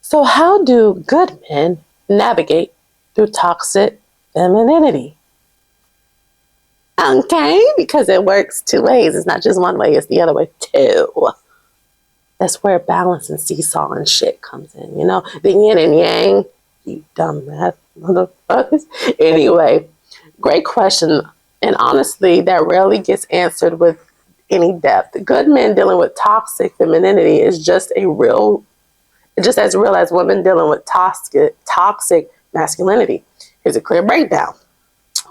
So how do good men navigate through toxic femininity? Okay, because it works two ways. It's not just one way, it's the other way too. That's where balance and seesaw and shit comes in, you know? The yin and yang, you dumbass motherfuckers. Anyway, great question. And honestly, that rarely gets answered with any depth. Good men dealing with toxic femininity is just as real as women dealing with toxic masculinity. Here's a clear breakdown.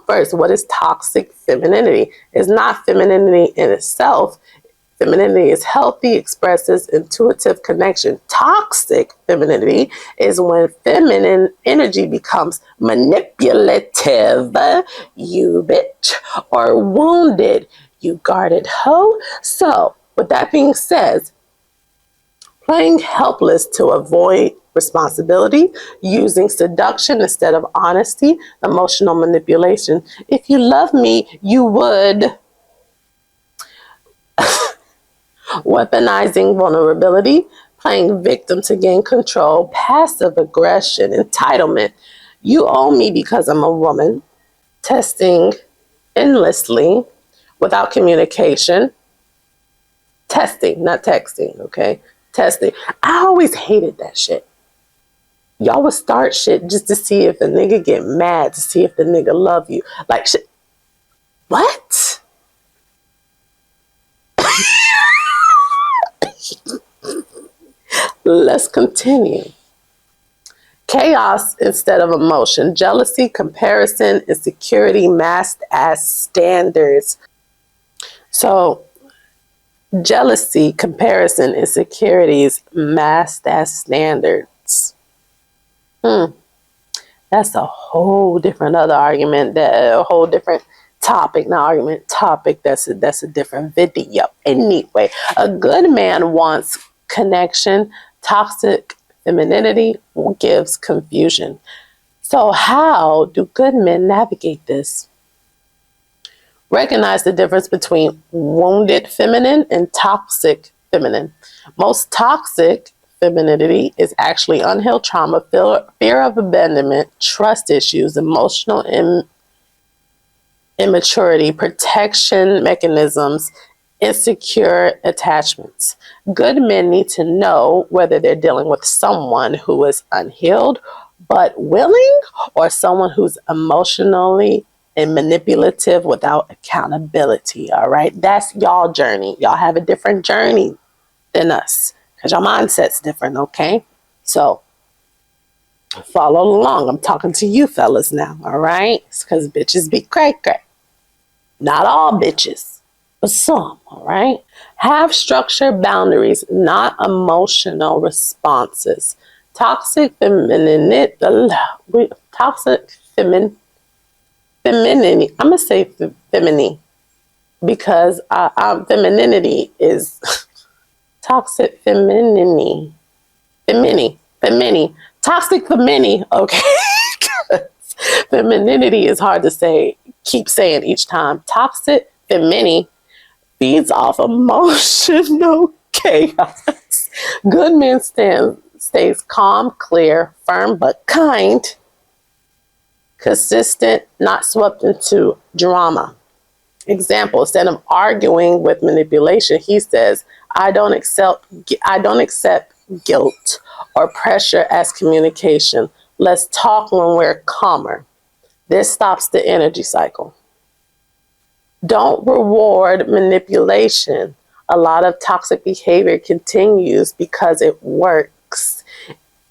First, what is toxic femininity? It's not femininity in itself. Femininity is healthy, expresses intuitive connection. Toxic femininity is when feminine energy becomes manipulative, you bitch, or wounded, you guarded hoe. So, with that being said, playing helpless to avoid responsibility, using seduction instead of honesty, emotional manipulation. If you love me, you would. Weaponizing vulnerability, playing victim to gain control, passive aggression, entitlement. You owe me because I'm a woman. Testing endlessly without communication. Testing, not texting, okay? Testing. I always hated that shit. Y'all would start shit just to see if the nigga get mad, to see if the nigga love you. Like shit. What? Let's continue. Chaos instead of emotion. Jealousy, comparison, insecurity masked as standards. So, jealousy, comparison, insecurities masked as standards. That's a whole different other argument, that a whole different topic, not argument, topic. That's a different video. Anyway, a good man wants connection. Toxic femininity gives confusion. So how do good men navigate this? Recognize the difference between wounded feminine and toxic feminine. Most toxic femininity is actually unhealed trauma, fear of abandonment, trust issues, emotional immaturity, protection mechanisms, insecure attachments. Good men need to know whether they're dealing with someone who is unhealed but willing, or someone who's emotionally and manipulative without accountability. All right, that's y'all journey. Y'all have a different journey than us because your mindset's different. Okay, so follow along. I'm talking to you fellas now. All right, because bitches be cray cray. Not all bitches, but some. All right, have structured boundaries, not emotional responses. Toxic femininity. Femininity. I'm gonna say feminine because femininity is toxic femininity. Toxic femininity. Okay, femininity is hard to say. Keep saying each time. Toxic femininity feeds off emotional chaos. Good men stays calm, clear, firm, but kind. Consistent, not swept into drama. Example, instead of arguing with manipulation, he says, I don't accept guilt or pressure as communication. Let's talk when we're calmer. This stops the energy cycle. Don't reward manipulation. A lot of toxic behavior continues because it works.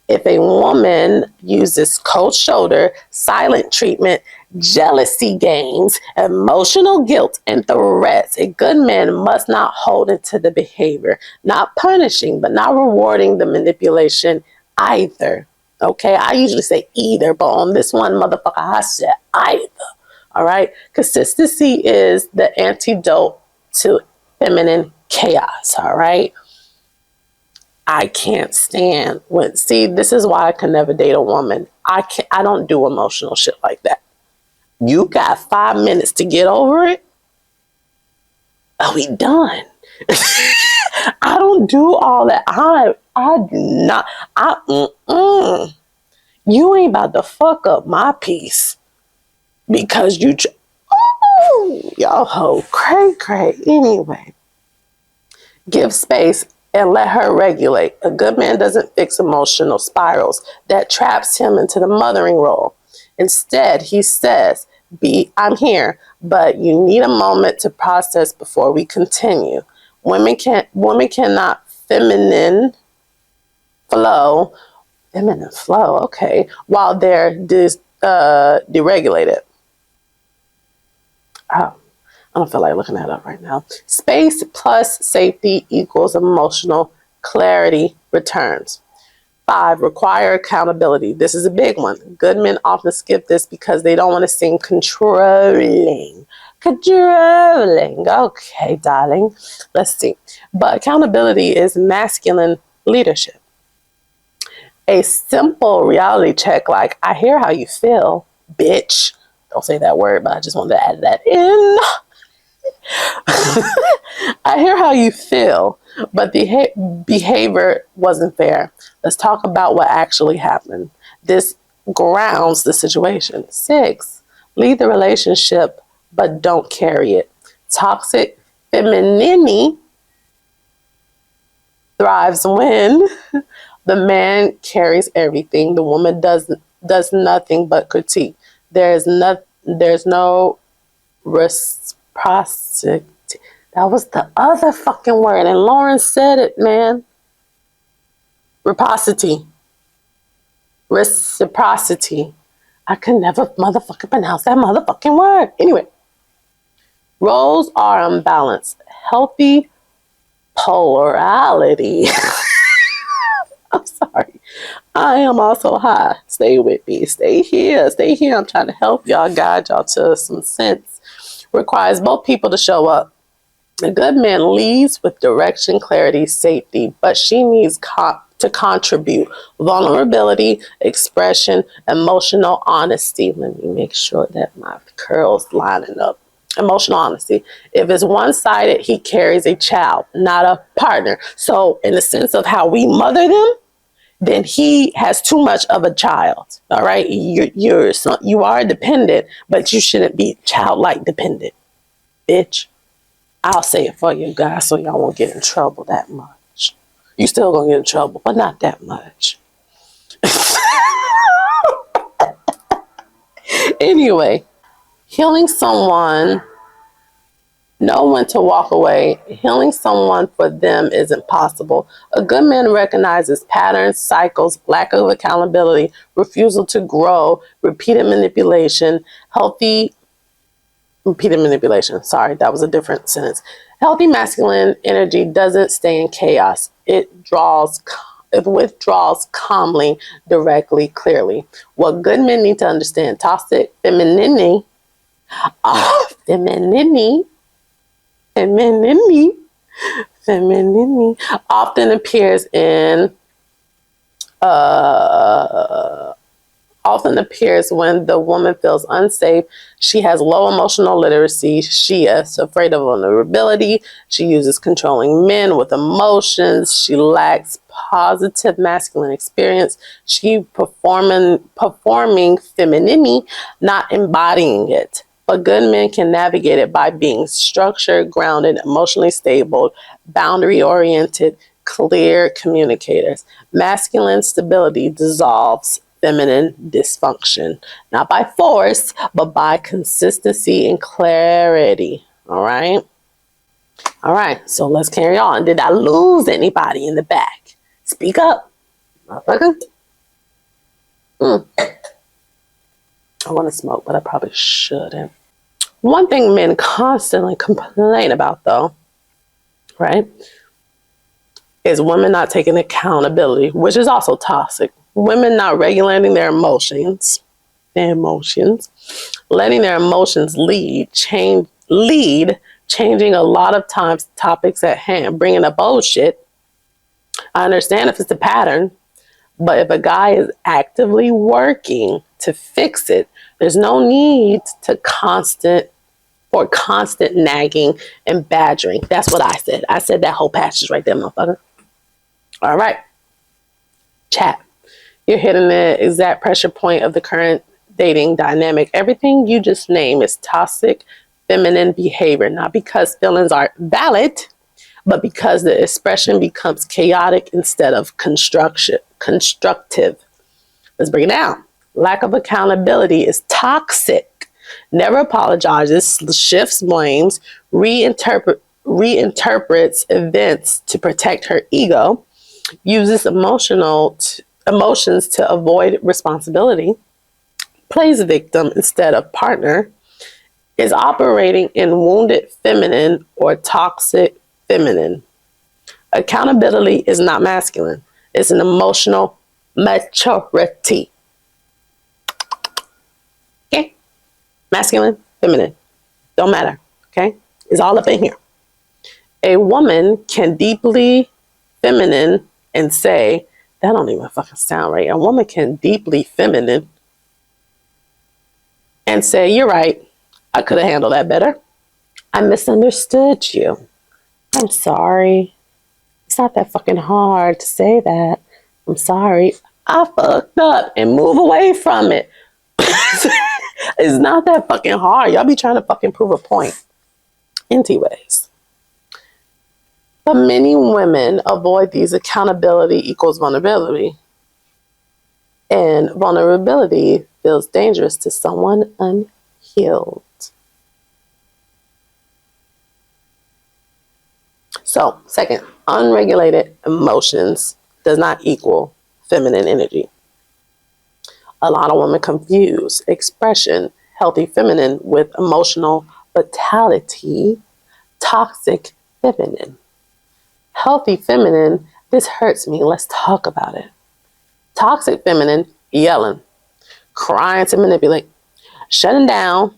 If a woman uses cold shoulder, silent treatment, jealousy games, emotional guilt, and threats, a good man must not hold into the behavior, not punishing, but not rewarding the manipulation either. Okay, I usually say either, but on this one, motherfucker, I said either. All right, consistency is the antidote to feminine chaos. All right. I can't stand when, see, this is why I can never date a woman. I don't do emotional shit like that. You got 5 minutes to get over it. Are we done? I don't do all that. I do not. You ain't about to fuck up my peace because you. Y'all hoe cray. Anyway, give space and let her regulate. A good man doesn't fix emotional spirals that traps him into the mothering role. Instead, he says, I'm here, but you need a moment to process before we continue. Women cannot feminine flow, okay, while they're deregulated. Oh, I don't feel like looking that up right now. Space plus safety equals emotional clarity returns. 5, require accountability. This is a big one. Good men often skip this because they don't want to seem controlling. Okay, darling. Let's see. But accountability is masculine leadership. A simple reality check like, I hear how you feel, bitch. Don't say that word, but I just wanted to add that in. I hear how you feel, but the behavior wasn't fair. Let's talk about what actually happened. This grounds the situation. 6, lead the relationship, but don't carry it. Toxic femininity thrives when the man carries everything. The woman does nothing but critique. There's no reciprocity. That was the other fucking word, and Lauren said it, man. Reciprocity. I could never motherfucking pronounce that motherfucking word. Anyway, roles are unbalanced. Healthy polarity. I'm sorry. I am also high. Stay with me. Stay here. I'm trying to help y'all, guide y'all to some sense. Requires both people to show up. A good man leads with direction, clarity, safety, but she needs to contribute. Vulnerability, expression, emotional honesty. Let me make sure that my curls lining up. Emotional honesty. If it's one-sided, he carries a child, not a partner. So in the sense of how we mother them, then he has too much of a child. All right. You are dependent, but you shouldn't be childlike dependent, bitch. I'll say it for you guys so y'all won't get in trouble that much. You still gonna get in trouble, but not that much. Anyway, healing someone, know when to walk away. Healing someone for them isn't possible. A good man recognizes patterns, cycles, lack of accountability, refusal to grow, repeated manipulation. Sorry, that was a different sentence. Healthy masculine energy doesn't stay in chaos. It withdraws calmly, directly, clearly. What good men need to understand: toxic femininity often appears when the woman feels unsafe. She has low emotional literacy. She is afraid of vulnerability. She uses controlling men with emotions. She lacks positive masculine experience. She performing femininity, not embodying it. But good men can navigate it by being structured, grounded, emotionally stable, boundary-oriented, clear communicators. Masculine stability dissolves feminine dysfunction, not by force, but by consistency and clarity. All right. So let's carry on. Did I lose anybody in the back? Speak up, motherfucker. I want to smoke, but I probably shouldn't. One thing men constantly complain about, though, right, is women not taking accountability, which is also toxic. Women not regulating their emotions, letting their emotions lead, changing a lot of times topics at hand, bringing up bullshit. I understand if it's a pattern, but if a guy is actively working to fix it, there's no need to constant nagging and badgering. That's what I said. I said that whole passage right there, motherfucker. All right. Chat. You're hitting the exact pressure point of the current dating dynamic. Everything you just named is toxic feminine behavior, not because feelings are valid, but because the expression becomes chaotic instead of constructive. Let's break it down. Lack of accountability is toxic. Never apologizes, shifts blames, reinterprets events to protect her ego, uses emotions to avoid responsibility, plays victim instead of partner, is operating in wounded feminine or toxic feminine. Accountability is not masculine. It's an emotional maturity. Okay? Masculine, feminine. Don't matter. Okay? It's all up in here. A woman can deeply feminine and say, that don't even fucking sound right. A woman can deeply feminine and say, you're right. I could have handled that better. I misunderstood you. I'm sorry. It's not that fucking hard to say that. I'm sorry. I fucked up and move away from it. It's not that fucking hard. Y'all be trying to fucking prove a point. Anyways. But many women avoid these accountability equals vulnerability. And vulnerability feels dangerous to someone unhealed. So, second, unregulated emotions does not equal feminine energy. A lot of women confuse expression, healthy feminine, with emotional vitality, toxic feminine. Healthy feminine, this hurts me, let's talk about it. Toxic feminine, yelling, crying to manipulate, shutting down,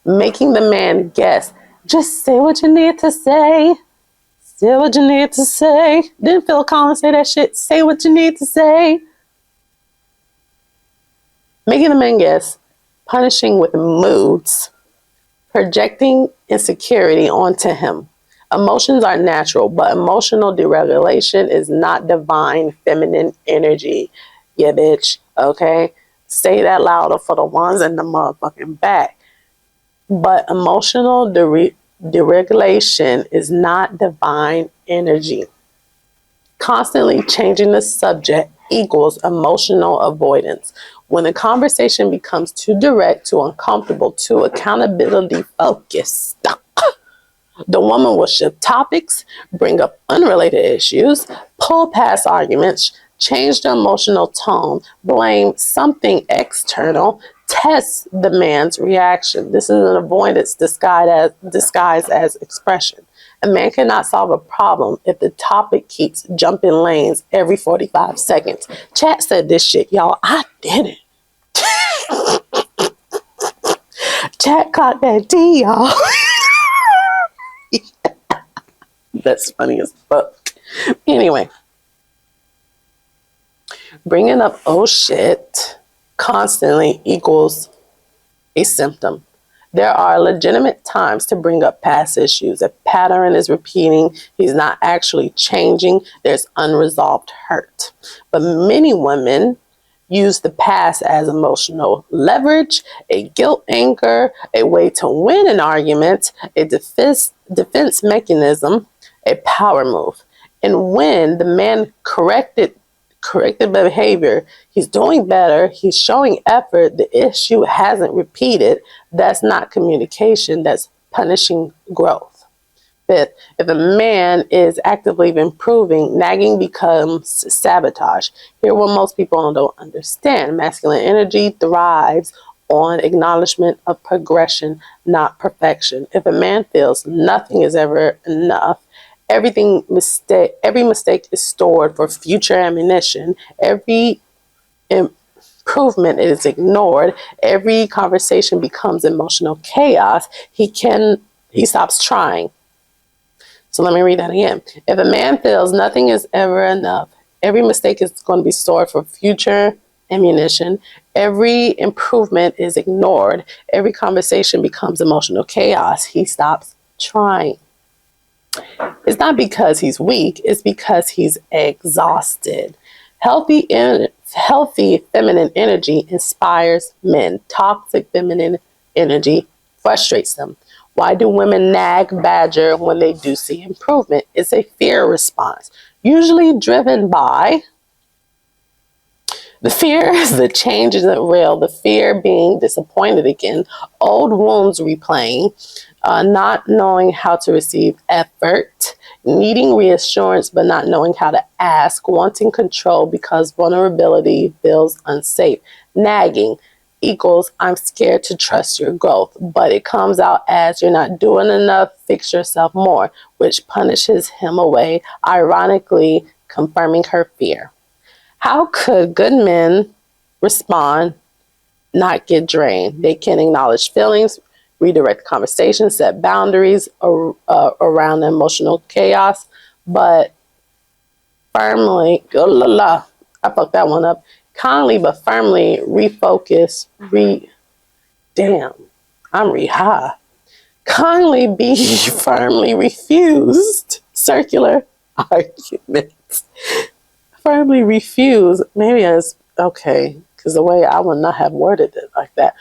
making the man guess. Just say what you need to say. Say what you need to say. Didn't Phil Collins say that shit? Say what you need to say. Making the man guess, punishing with moods, projecting insecurity onto him. Emotions are natural, but emotional deregulation is not divine feminine energy. Yeah, bitch. Okay? Say that louder for the ones in the motherfucking back. But emotional deregulation is not divine energy. Constantly changing the subject equals emotional avoidance. When the conversation becomes too direct, too uncomfortable, too accountability focused, the woman will shift topics, bring up unrelated issues, pull past arguments, change the emotional tone, blame something external, test the man's reaction. This is an avoidance disguised as expression. A man cannot solve a problem if the topic keeps jumping lanes every 45 seconds. Chat said this shit, y'all. I didn't. Chat caught that D, y'all. That's funny as fuck. Anyway, bringing up oh shit constantly equals a symptom. There are legitimate times to bring up past issues. A pattern is repeating. He's not actually changing. There's unresolved hurt. But many women use the past as emotional leverage, a guilt anchor, a way to win an argument, a defense mechanism, a power move. And when the man corrected behavior, he's doing better, he's showing effort, the issue hasn't repeated, that's not communication, that's punishing growth. Fifth, if a man is actively improving, nagging becomes sabotage. Here, what most people don't understand, masculine energy thrives on acknowledgement of progression, not perfection. If a man feels nothing is ever enough, every mistake is stored for future ammunition. Every improvement is ignored. Every conversation becomes emotional chaos. He stops trying. So let me read that again. If a man feels nothing is ever enough, every mistake is going to be stored for future ammunition. Every improvement is ignored. Every conversation becomes emotional chaos. He stops trying. It's not because he's weak, it's because he's exhausted. Healthy feminine energy inspires men. Toxic feminine energy frustrates them. Why do women nag, badger when they do see improvement? It's a fear response, usually driven by the fear. The change isn't real. The fear being disappointed again, old wounds replaying, not knowing how to receive effort, needing reassurance but not knowing how to ask, wanting control because vulnerability feels unsafe. Nagging equals I'm scared to trust your growth, but it comes out as you're not doing enough, fix yourself more, which punishes him away, ironically confirming her fear. How could good men respond, not get drained? They can acknowledge feelings, redirect conversation, set boundaries around emotional chaos, but firmly, I fucked that one up. Kindly but firmly refocus, damn, I'm high. Kindly be firmly refused circular arguments. Firmly refuse, maybe as, okay, because the way I would not have worded it like that.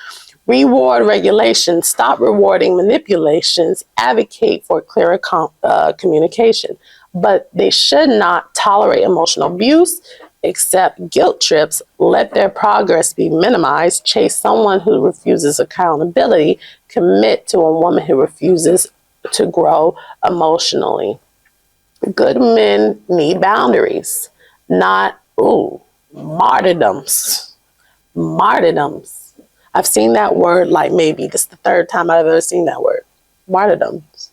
Reward regulation, stop rewarding manipulations, advocate for clearer communication. But they should not tolerate emotional abuse, accept guilt trips, let their progress be minimized, chase someone who refuses accountability, commit to a woman who refuses to grow emotionally. Good men need boundaries, not, martyrdoms. Martyrdoms. I've seen that word like maybe this is the third time I've ever seen that word. Martyrdoms.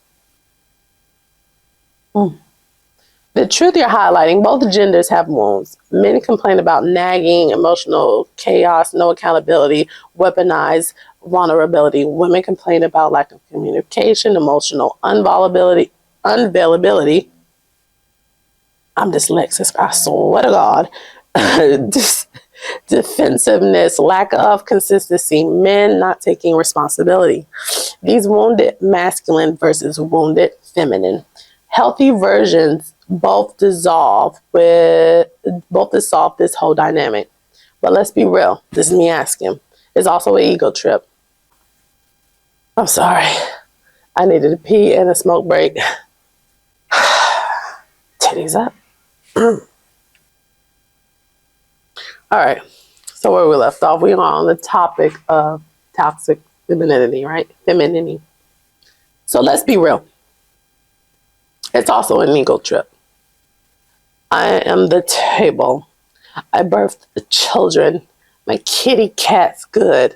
The truth you're highlighting, both genders have wounds. Men complain about nagging, emotional chaos, no accountability, weaponized vulnerability. Women complain about lack of communication, emotional unavailability. I'm dyslexic, I swear to God. Defensiveness, lack of consistency, men not taking responsibility. These wounded masculine versus wounded feminine. Healthy versions both dissolve this whole dynamic. But let's be real. This is me asking. It's also an ego trip. I'm sorry. I needed a pee and a smoke break. Titties up. All right. So where we left off, we are on the topic of toxic femininity, right? Femininity. So let's be real. It's also an ego trip. I am the table. I birthed the children. My kitty cat's good.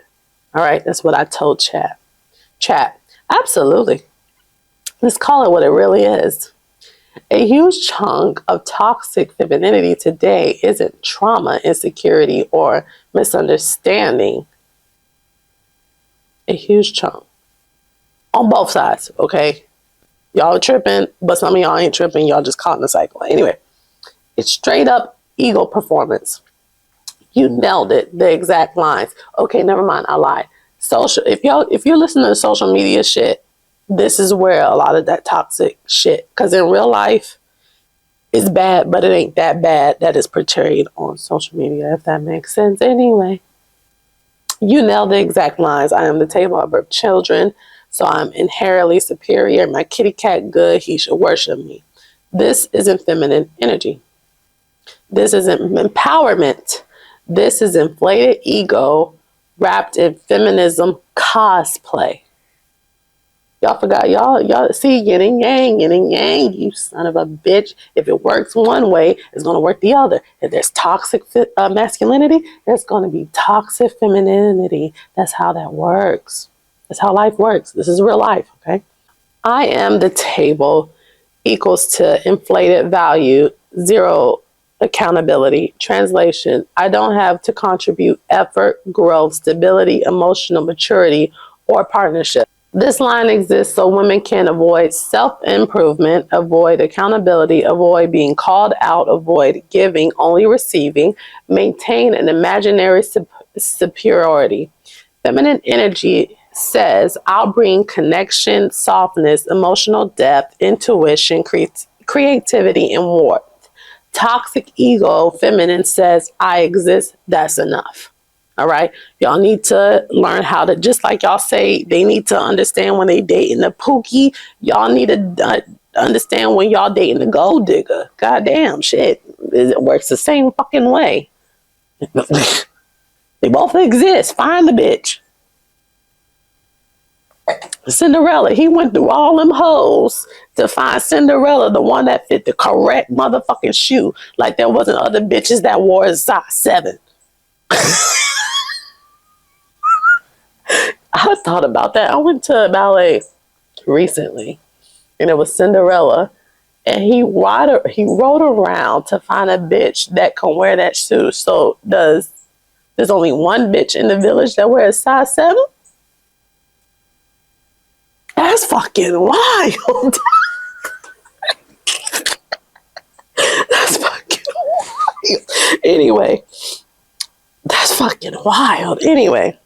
All right, that's what I told chat. Chat, absolutely. Let's call it what it really is. A huge chunk of toxic femininity today isn't trauma, insecurity, or misunderstanding. A huge chunk. On both sides, okay? Y'all are tripping, but some of y'all ain't tripping. Y'all just caught in the cycle. Anyway, it's straight up ego performance. You nailed it, the exact lines. Okay, never mind, I lied. Social, if you're listening to social media shit, this is where a lot of that toxic shit, because in real life, it's bad, but it ain't that bad that is portrayed on social media, if that makes sense. Anyway, you nailed the exact lines. I am the table, I birth children, so I'm inherently superior. My kitty cat good, he should worship me. This isn't feminine energy. This isn't empowerment. This is inflated ego wrapped in feminism cosplay. Y'all forgot, y'all see yin and yang, you son of a bitch. If it works one way, it's going to work the other. If there's toxic masculinity, there's going to be toxic femininity. That's how that works. That's how life works. This is real life, okay? I am the table equals to inflated value, zero accountability. Translation, I don't have to contribute effort, growth, stability, emotional maturity, or partnership. This line exists so women can avoid self-improvement, avoid accountability, avoid being called out, avoid giving, only receiving, maintain an imaginary superiority. Feminine energy says, I'll bring connection, softness, emotional depth, intuition, creativity, and warmth. Toxic ego, feminine, says, I exist, that's enough. All right. Y'all need to learn how to, just like y'all say, they need to understand when they dating the pookie. Y'all need to understand when y'all dating the gold digger. Goddamn shit. It works the same fucking way. They both exist. Find the bitch. Cinderella, he went through all them hoes to find Cinderella, the one that fit the correct motherfucking shoe. Like there wasn't other bitches that wore a size 7. I thought about that. I went to a ballet recently, and it was Cinderella, and he rode around to find a bitch that can wear that shoe. So there's only one bitch in the village that wears size 7? That's fucking wild. That's fucking wild. Anyway, that's fucking wild. Anyway.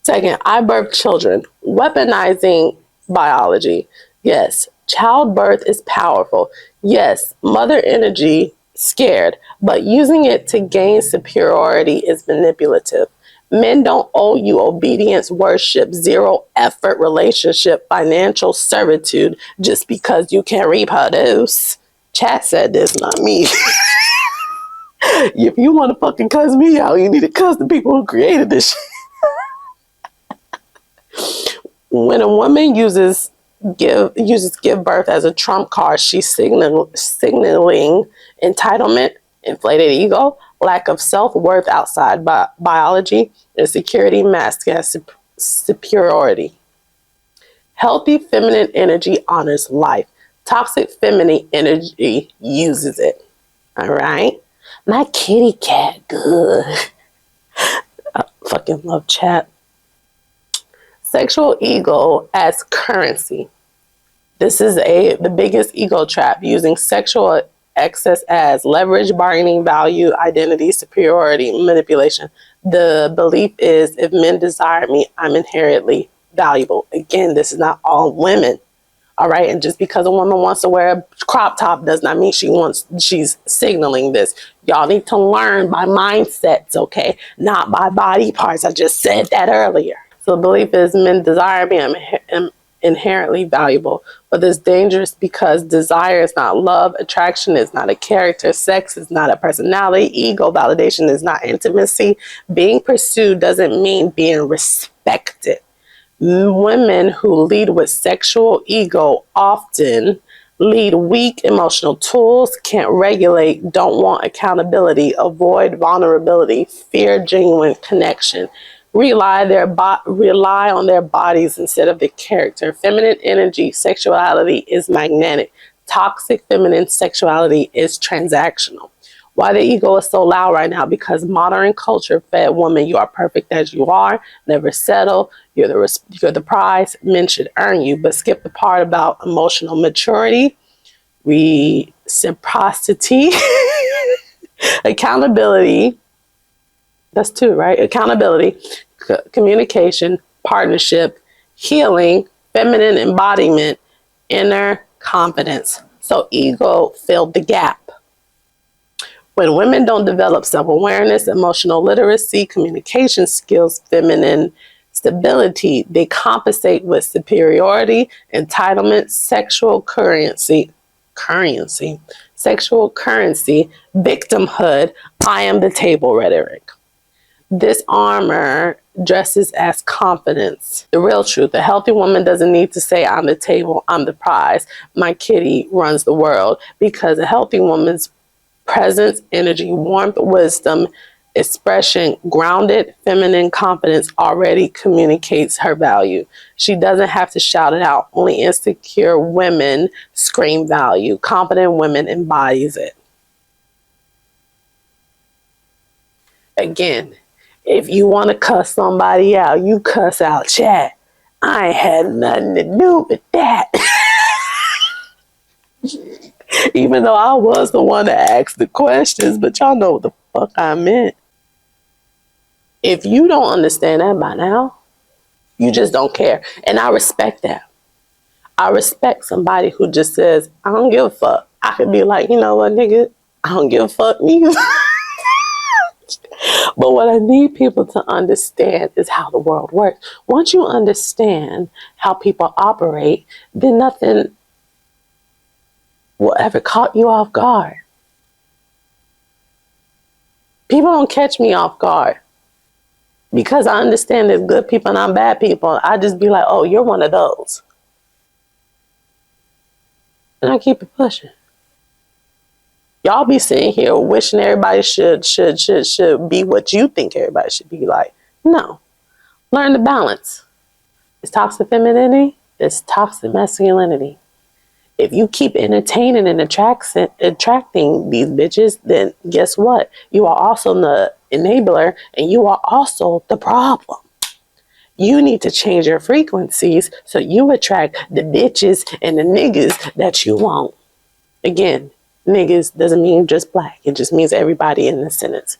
Second, I birth children. Weaponizing biology. Yes, childbirth is powerful. Yes, mother energy, scared, but using it to gain superiority is manipulative. Men don't owe you obedience, worship, zero effort, relationship, financial servitude just because you can reproduce. Chat said this, not me. If you want to fucking cuss me out, you need to cuss the people who created this shit. When a woman uses give birth as a trump card, she's signaling entitlement, inflated ego, lack of self-worth outside biology, insecurity masked as superiority. Healthy feminine energy honors life. Toxic feminine energy uses it. All right? My kitty cat, good. I fucking love chat. Sexual ego as currency. This is the biggest ego trap, using sexual excess as leverage, bargaining value, identity, superiority, manipulation. The belief is if men desire me, I'm inherently valuable. Again, this is not all women. All right. And just because a woman wants to wear a crop top does not mean she's signaling this. Y'all need to learn by mindsets, okay? Not by body parts. I just said that earlier. So the belief is men desire me, I'm inherently valuable. But it's dangerous because desire is not love, attraction is not a character, sex is not a personality, ego validation is not intimacy. Being pursued doesn't mean being respected. Women who lead with sexual ego often lead weak emotional tools, can't regulate, don't want accountability, avoid vulnerability, fear genuine connection. Rely on their bodies instead of their character. Feminine energy, sexuality is magnetic. Toxic feminine sexuality is transactional. Why the ego is so loud right now? Because modern culture fed women, you are perfect as you are, never settle, you're the prize, men should earn you, but skip the part about emotional maturity, reciprocity, accountability. That's 2, right? Accountability, communication, partnership, healing, feminine embodiment, inner confidence. So ego filled the gap. When women don't develop self-awareness, emotional literacy, communication skills, feminine stability, they compensate with superiority, entitlement, sexual currency, victimhood, I am the table rhetoric. This armor dresses as confidence. The real truth, a healthy woman doesn't need to say, I'm the table, I'm the prize, my kitty runs the world, because a healthy woman's presence, energy, warmth, wisdom, expression, grounded, feminine confidence already communicates her value. She doesn't have to shout it out. Only insecure women scream value. Confident women embodies it. Again, if you want to cuss somebody out, you cuss out chat. I ain't had nothing to do with that. Even though I was the one that asked the questions, but y'all know what the fuck I meant. If you don't understand that by now, You just don't care. And I respect that. I respect somebody who just says, I don't give a fuck. I could be like, you know what, nigga? I don't give a fuck neither. But what I need people to understand is how the world works. Once you understand how people operate, then nothing will ever caught you off guard. People don't catch me off guard because I understand there's good people and I'm bad people. I just be like, oh, you're one of those. And I keep it pushing. Y'all be sitting here wishing everybody should be what you think everybody should be like. No. Learn the balance. It's toxic femininity. It's toxic masculinity. If you keep entertaining and attracting these bitches, then guess what? You are also the enabler and you are also the problem. You need to change your frequencies so you attract the bitches and the niggas that you want. Again, niggas doesn't mean just black. It just means everybody in the sentence.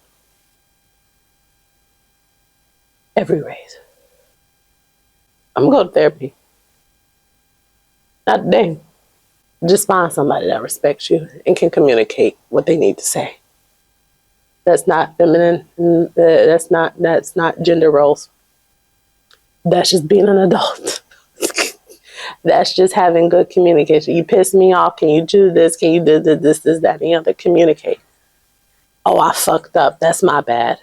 Every race. I'm going to go to therapy. Not today. Just find somebody that respects you and can communicate what they need to say. That's not feminine. That's not gender roles. That's just being an adult. That's just having good communication. You piss me off. Can you do this? Can you do this, that, and the other? Communicate. Oh, I fucked up. That's my bad.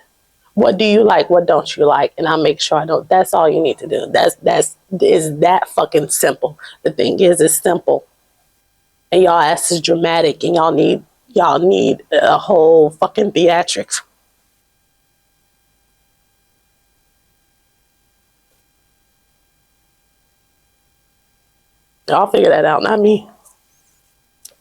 What do you like? What don't you like? And I'll make sure I don't. That's all you need to do. Is that fucking simple. The thing is, it's simple. And y'all ass is dramatic and y'all need a whole fucking theatrics. Y'all figure that out, not me.